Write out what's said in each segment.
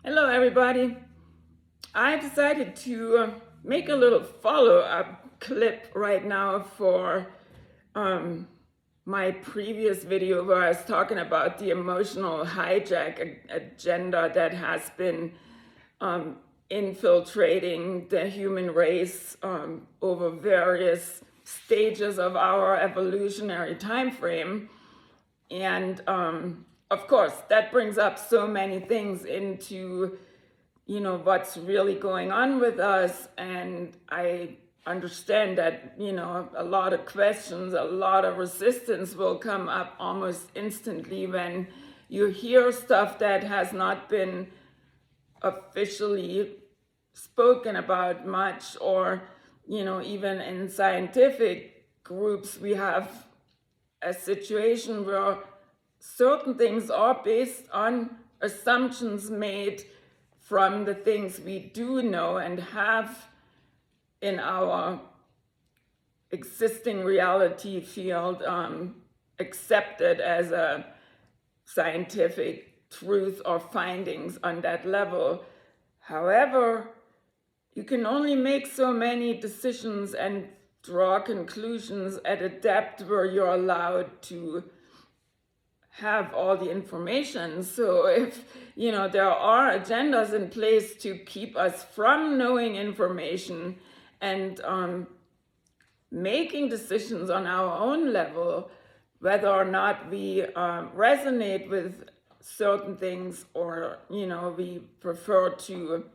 Hello, everybody. I decided to make a little follow-up clip right now for my previous video where I was talking about the emotional hijack agenda that has been infiltrating the human race over various stages of our evolutionary time frame. And of course, that brings up so many things into, what's really going on with us. And I understand that, a lot of questions, a lot of resistance will come up almost instantly when you hear stuff that has not been officially spoken about much, or, even in scientific groups, we have a situation where certain things are based on assumptions made from the things we do know and have in our existing reality field accepted as a scientific truth or findings on that level. However, you can only make so many decisions and draw conclusions at a depth where you're allowed to have all the information. So if there are agendas in place to keep us from knowing information and making decisions on our own level, whether or not we resonate with certain things, or we prefer to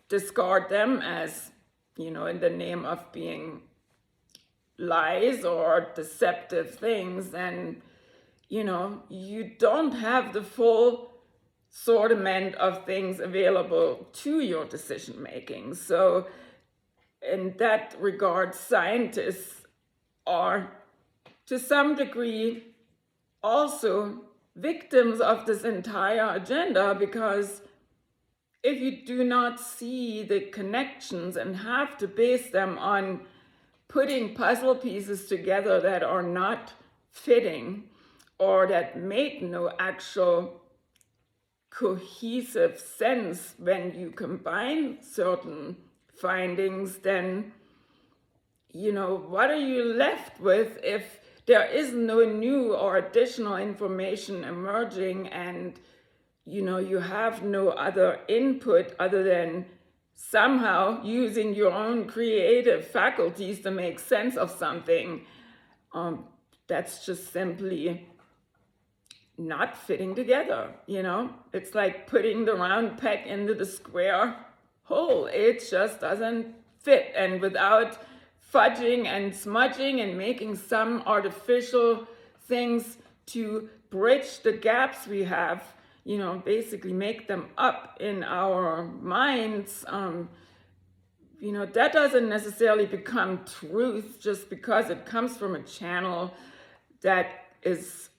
discard them as in the name of being lies or deceptive things, then you don't have the full assortment of things available to your decision making. So in that regard, scientists are to some degree also victims of this entire agenda, because if you do not see the connections and have to base them on putting puzzle pieces together that are not fitting or that make no actual cohesive sense when you combine certain findings, then what are you left with if there is no new or additional information emerging, and you have no other input other than somehow using your own creative faculties to make sense of something? That's just simply not fitting together. It's like putting the round peg into the square hole. It just doesn't fit. And without fudging and smudging and making some artificial things to bridge the gaps we have, basically make them up in our minds, that doesn't necessarily become truth just because it comes from a channel that is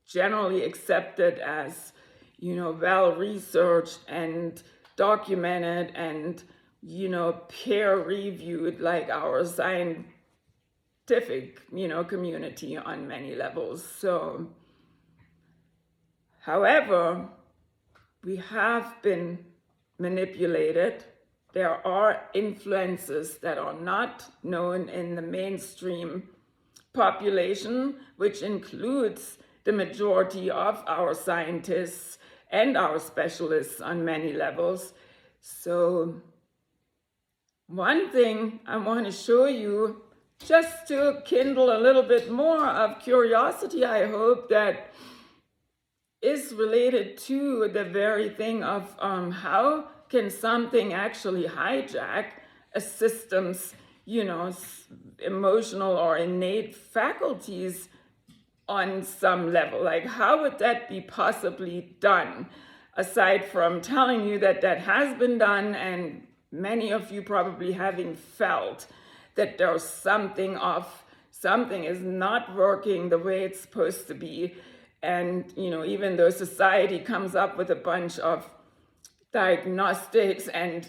generally accepted as, well researched and documented and, peer reviewed, like our scientific, community on many levels. So, however, we have been manipulated. There are influences that are not known in the mainstream population, which includes the majority of our scientists and our specialists on many levels. So one thing I want to show you, just to kindle a little bit more of curiosity, I hope, that is related to the very thing of how can something actually hijack a system's, emotional or innate faculties on some level. Like, how would that be possibly done? Aside from telling you that that has been done, and many of you probably having felt that there's something off, something is not working the way it's supposed to be. And, even though society comes up with a bunch of diagnostics and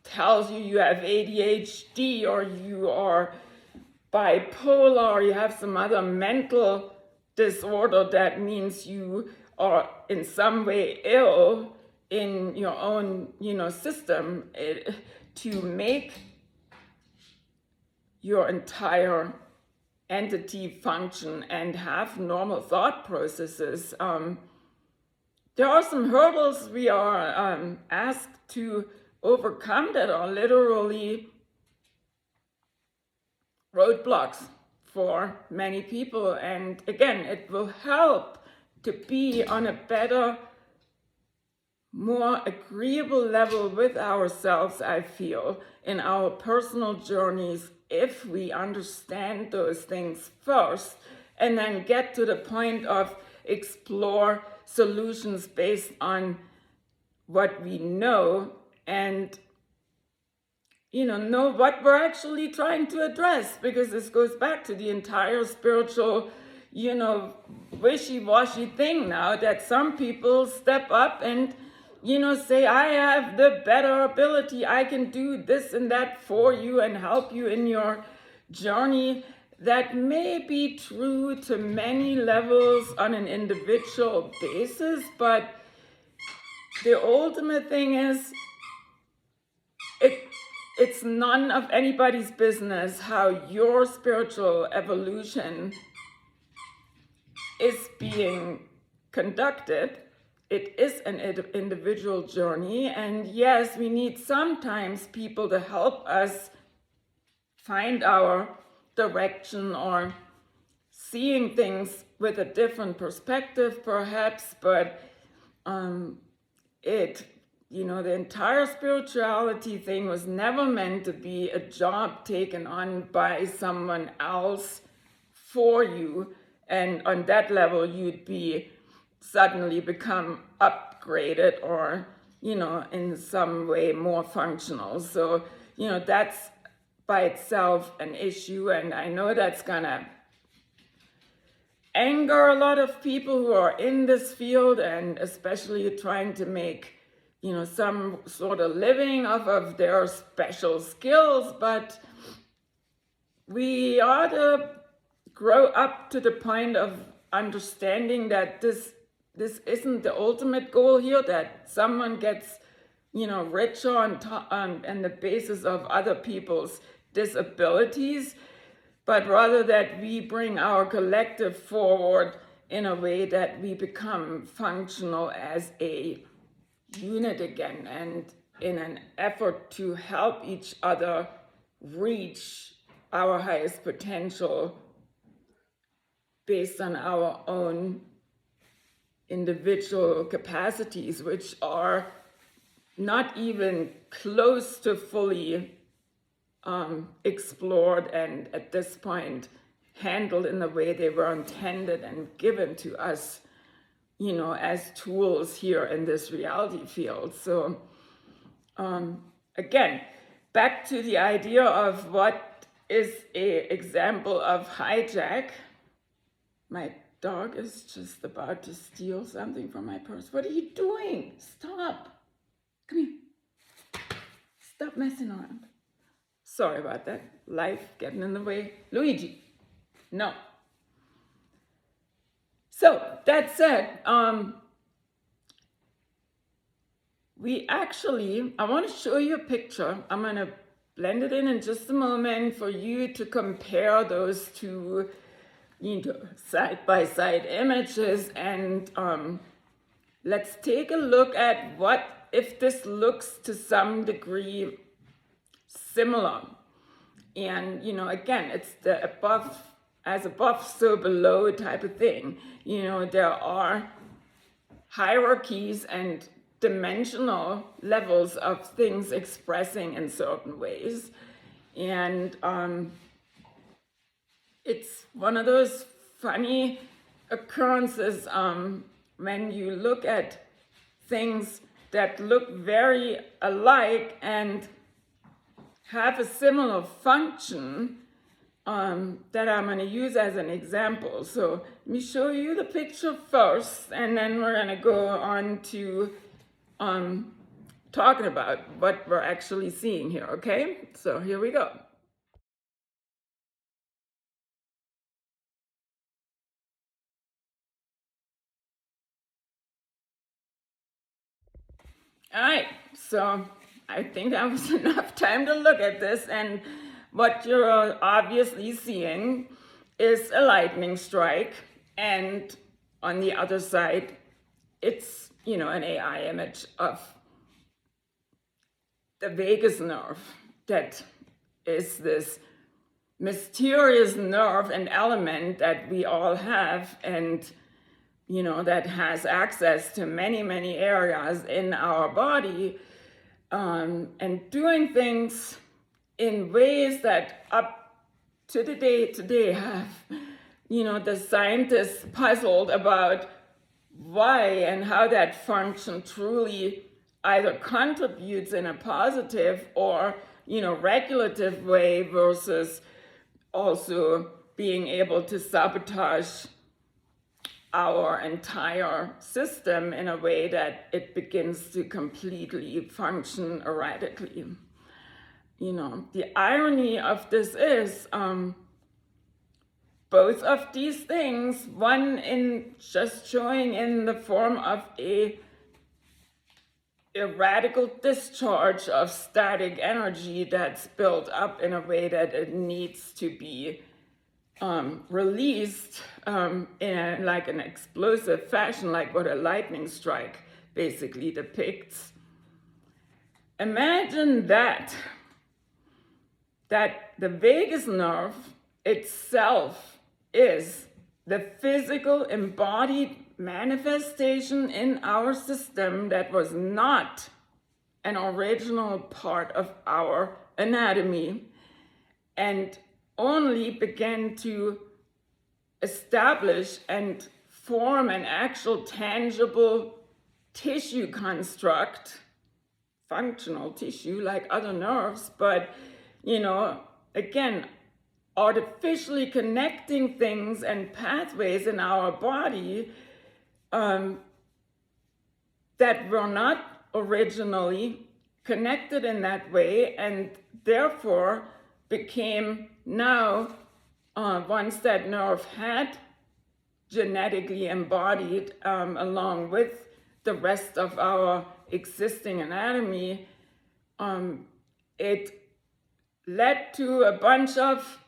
tells you have ADHD, or you are bipolar, or you have some other mental disorder that means you are in some way ill, in your own, system to make your entire entity function and have normal thought processes. There are some hurdles we are asked to overcome that are literally roadblocks for many people. And again, it will help to be on a better, more agreeable level with ourselves, I feel, in our personal journeys, if we understand those things first and then get to the point of explore solutions based on what we know and know what we're actually trying to address, because this goes back to the entire spiritual wishy-washy thing now, that some people step up and say, I have the better ability, I can do this and that for you and help you in your journey. That may be true to many levels on an individual basis, but the ultimate thing is it's none of anybody's business how your spiritual evolution is being conducted. It is an individual journey, and yes, we need sometimes people to help us find our direction or seeing things with a different perspective perhaps, but the entire spirituality thing was never meant to be a job taken on by someone else for you, and on that level you'd be suddenly become upgraded or in some way more functional. So that's by itself an issue, and I know that's gonna anger a lot of people who are in this field, and especially trying to make some sort of living off of their special skills. But we ought to grow up to the point of understanding that this isn't the ultimate goal here, that someone gets richer on the basis of other people's disabilities, but rather that we bring our collective forward in a way that we become functional as a unit again, and in an effort to help each other reach our highest potential based on our own individual capacities, which are not even close to fully explored and at this point handled in the way they were intended and given to us as tools here in this reality field. So again, back to the idea of what is an example of hijack. My dog is just about to steal something from my purse. What are you doing? Stop. Come here. Stop messing around. Sorry about that. Life getting in the way. Luigi, no. So that said, I want to show you a picture. I'm going to blend it in just a moment for you to compare those two side-by-side images, and let's take a look at what if this looks to some degree similar. And again, it's the above as above so below type of thing. There are hierarchies and dimensional levels of things expressing in certain ways, and it's one of those funny occurrences when you look at things that look very alike and have a similar function that I'm going to use as an example. So let me show you the picture first, and then we're going to go on to talking about what we're actually seeing here, okay? So here we go. All right, so I think that was enough time to look at this, and what you're obviously seeing is a lightning strike, and on the other side, it's, an AI image of the vagus nerve that is this mysterious nerve and element that we all have, and that has access to many, many areas in our body, and doing things in ways that up to the day today have, the scientists puzzled about why and how that function truly either contributes in a positive or, regulative way versus also being able to sabotage our entire system in a way that it begins to completely function erratically. The irony of this is both of these things, one in just showing in the form of a radical discharge of static energy that's built up in a way that it needs to be released in like an explosive fashion, like what a lightning strike basically depicts. Imagine that the vagus nerve itself is the physical embodied manifestation in our system that was not an original part of our anatomy, and only began to establish and form an actual tangible tissue construct, functional tissue like other nerves, but again, artificially connecting things and pathways in our body that were not originally connected in that way, and therefore became now, once that nerve had genetically embodied along with the rest of our existing anatomy, it led to a bunch of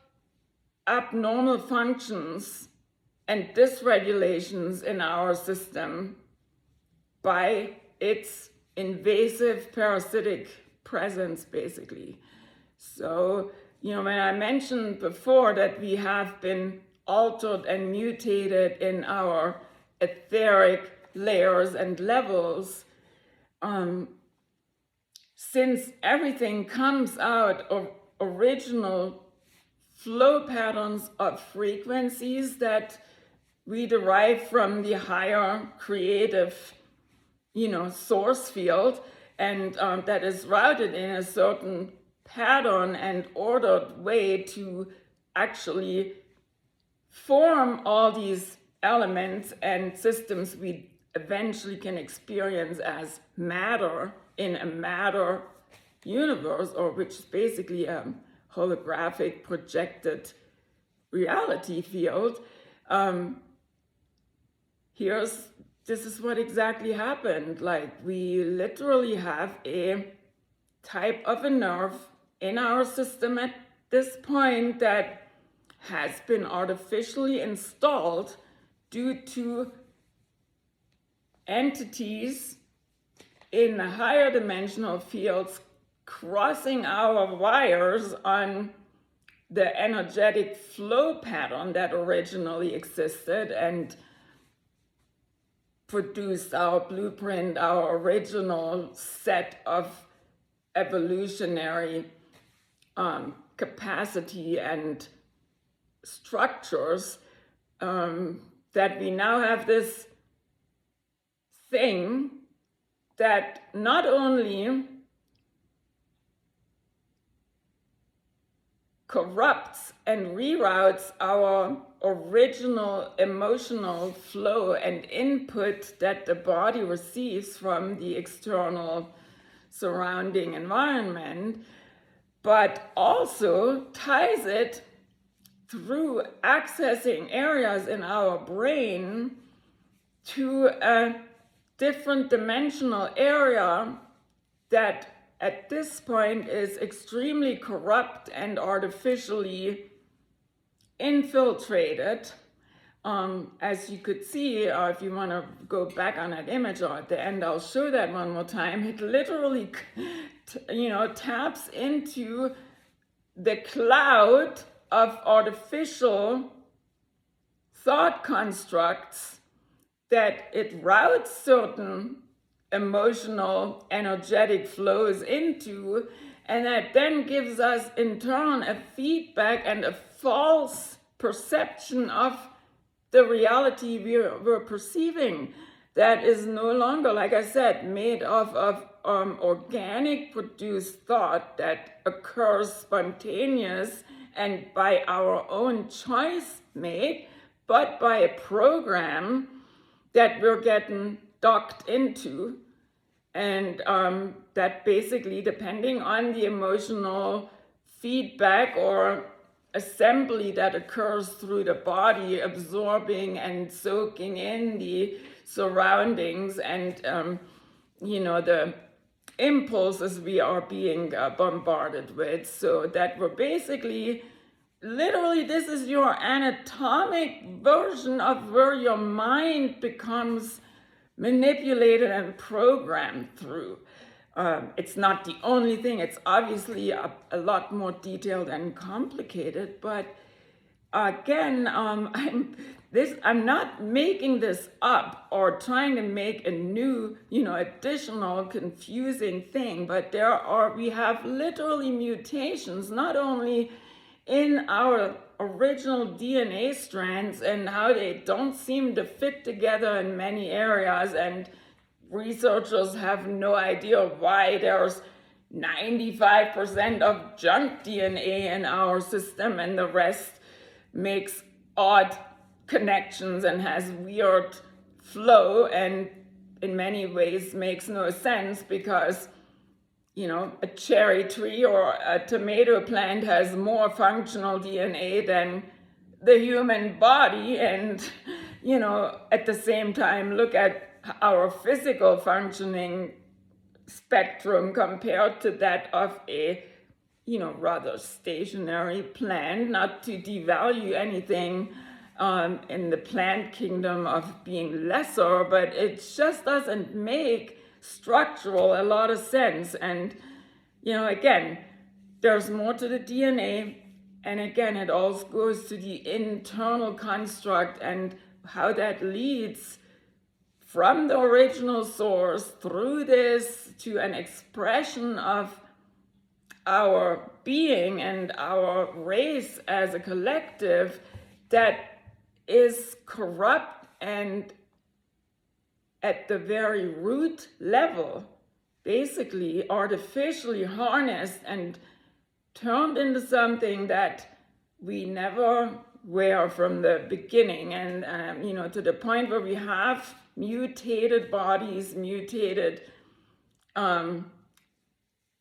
abnormal functions and dysregulations in our system by its invasive parasitic presence, basically. So, when I mentioned before that we have been altered and mutated in our etheric layers and levels, since everything comes out of original flow patterns of frequencies that we derive from the higher creative, source field, and that is routed in a certain pattern and ordered way to actually form all these elements and systems we eventually can experience as matter in a matter universe, or which is basically a holographic projected reality field. This is what exactly happened. Like, we literally have a type of a nerve in our system at this point that has been artificially installed due to entities in the higher dimensional fields crossing our wires on the energetic flow pattern that originally existed and produced our blueprint, our original set of evolutionary capacity and structures, that we now have this thing that not only corrupts and reroutes our original emotional flow and input that the body receives from the external surrounding environment, but also ties it through accessing areas in our brain to a different dimensional area that at this point is extremely corrupt and artificially infiltrated. As you could see, if you want to go back on that image or at the end, I'll show that one more time. It literally, taps into the cloud of artificial thought constructs that it routes certain emotional, energetic flows into, and that then gives us in turn a feedback and a false perception of the reality we're perceiving that is no longer, like I said, made of organic produced thought that occurs spontaneous and by our own choice made, but by a program that we're getting docked into, and that basically, depending on the emotional feedback or assembly that occurs through the body, absorbing and soaking in the surroundings and the impulses we are being bombarded with, so that we're basically literally, this is your anatomic version of where your mind becomes manipulated and programmed through. It's not the only thing. It's obviously a lot more detailed and complicated, but again, I'm not making this up or trying to make a new, additional confusing thing, but we have literally mutations, not only in our original DNA strands and how they don't seem to fit together in many areas, and researchers have no idea why there's 95% of junk DNA in our system and the rest makes odd connections and has weird flow and in many ways makes no sense, because a cherry tree or a tomato plant has more functional DNA than the human body, and at the same time look at our physical functioning spectrum compared to that of a rather stationary plant. Not to devalue anything in the plant kingdom of being lesser, but it just doesn't make structural a lot of sense. And again, there's more to the DNA, and again, it also goes to the internal construct and how that leads from the original source through this to an expression of our being and our race as a collective that is corrupt and at the very root level, basically artificially harnessed and turned into something that we never were from the beginning. And, to the point where we have mutated bodies, mutated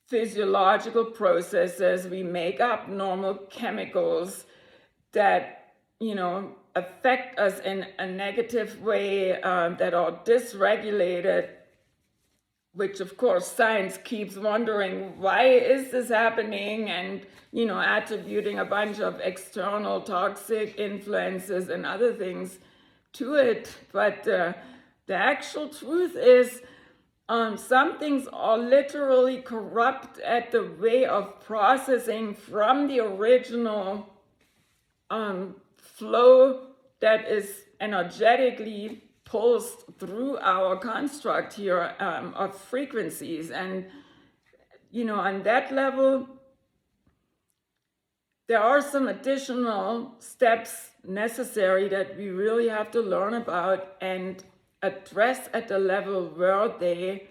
physiological processes, we make up normal chemicals that, affect us in a negative way, that are dysregulated, which of course science keeps wondering, why is this happening? And, attributing a bunch of external toxic influences and other things to it. But the actual truth is, some things are literally corrupt at the way of processing from the original flow that is energetically pulsed through our construct here of frequencies. And, on that level, there are some additional steps necessary that we really have to learn about and address at the level where they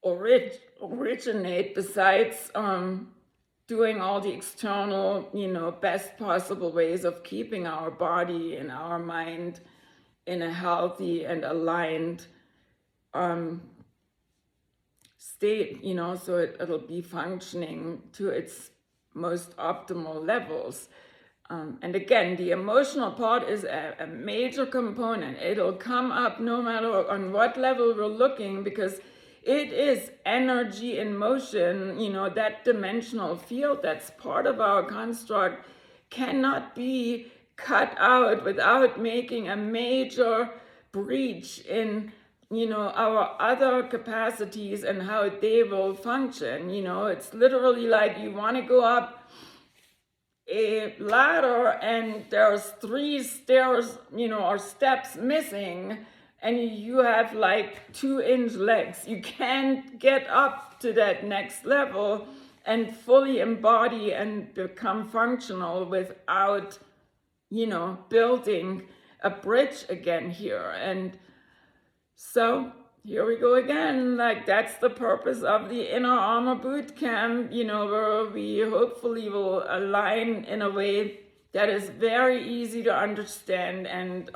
originate, besides doing all the external, best possible ways of keeping our body and our mind in a healthy and aligned state, so it'll be functioning to its most optimal levels. And again, the emotional part is a major component. It'll come up no matter on what level we're looking, because It is energy in motion. That dimensional field that's part of our construct cannot be cut out without making a major breach in our other capacities and how they will function. It's literally like you want to go up a ladder and there's 3 stairs, or steps missing, and you have like 2-inch legs. You can't get up to that next level and fully embody and become functional without, building a bridge again here. And so here we go again. Like, that's the purpose of the Inner Armor Boot Camp, where we hopefully will align in a way that is very easy to understand and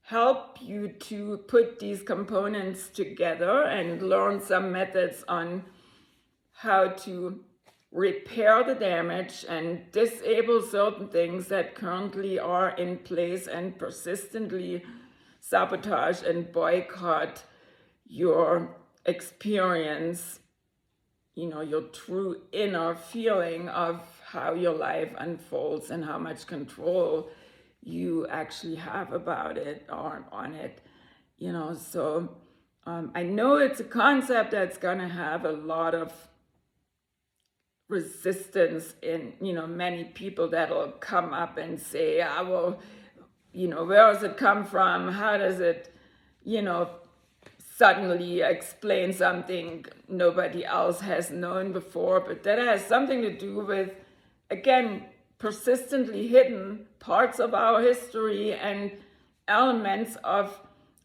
help you to put these components together and learn some methods on how to repair the damage and disable certain things that currently are in place and persistently sabotage and boycott your experience, your true inner feeling of how your life unfolds and how much control you actually have about it or on it. So I know it's a concept that's gonna have a lot of resistance in many people that'll come up and say, well, where does it come from? How does it suddenly explain something nobody else has known before? But that has something to do with, again, persistently hidden parts of our history and elements of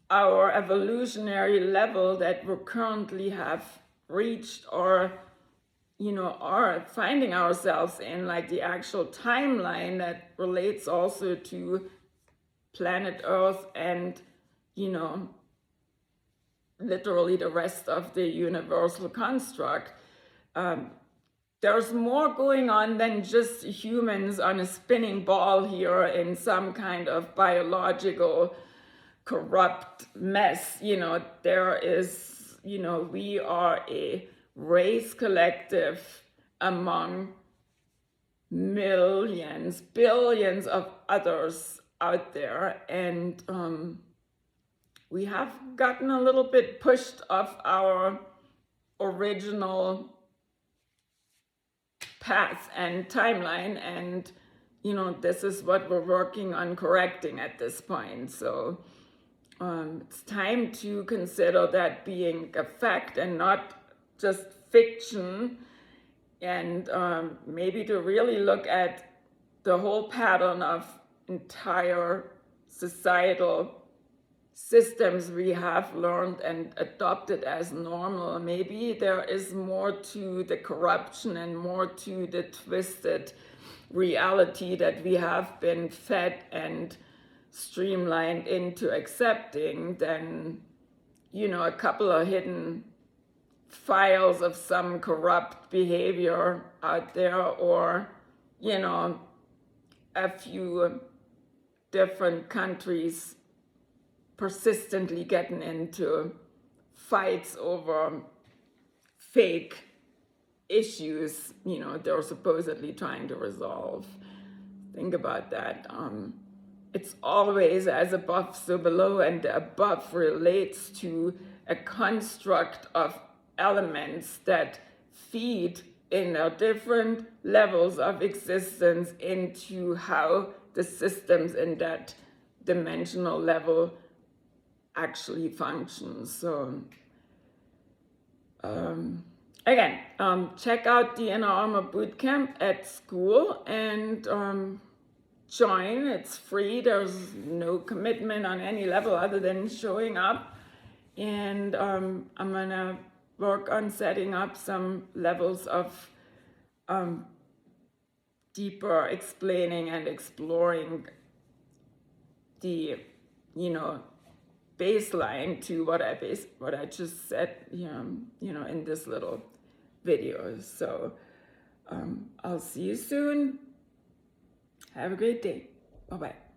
our evolutionary level that we currently have reached or are finding ourselves in, like the actual timeline that relates also to planet Earth and literally the rest of the universal construct. There's more going on than just humans on a spinning ball here in some kind of biological corrupt mess. There is, we are a race collective among millions, billions of others out there, and we have gotten a little bit pushed off our original path and timeline, and this is what we're working on correcting at this point. So it's time to consider that being a fact and not just fiction, and maybe to really look at the whole pattern of entire societal systems we have learned and adopted as normal. Maybe there is more to the corruption and more to the twisted reality that we have been fed and streamlined into accepting than, a couple of hidden files of some corrupt behavior out there, or, a few different countries persistently getting into fights over fake issues, they're supposedly trying to resolve. Think about that. It's always as above, so below, and the above relates to a construct of elements that feed in their different levels of existence into how the systems in that dimensional level actually function. So again, check out the Inner Armor Bootcamp at school and join. It's free. There's no commitment on any level other than showing up. And I'm gonna work on setting up some levels of deeper explaining and exploring the baseline to what I just said in this little video. So I'll see you soon. Have a great day. Bye-bye.